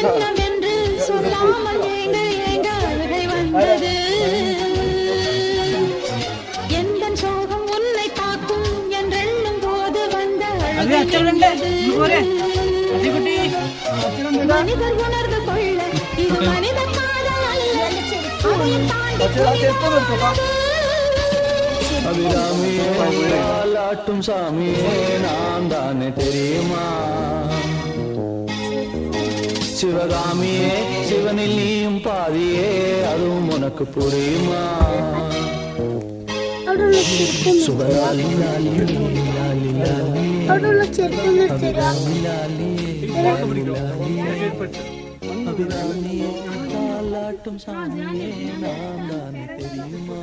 என்னவென்று சொல்லாமல் ஏங்க ஏங்க அழுகை வந்தது. எந்த சோகம் உன்னை தாக்கும் என்றெண்ணும் போது வந்த அழுகை வந்தது. மனிதர் உணர்ந்து கொள்ள இது மனித காதல் அல்ல, அதையும் தாண்டி அபிராமியே வாலாட்டும் சாமியே நான் தானே தெரியுமா? சிவகாமியே சிவனில் நீயும் பாதியே அதுவும் உனக்கு புரியுமா? சுபலாலி லாலி லாலி லாலி அபிராமியே வாலாட்டும் சாமியே நான் தானே தெரியுமா?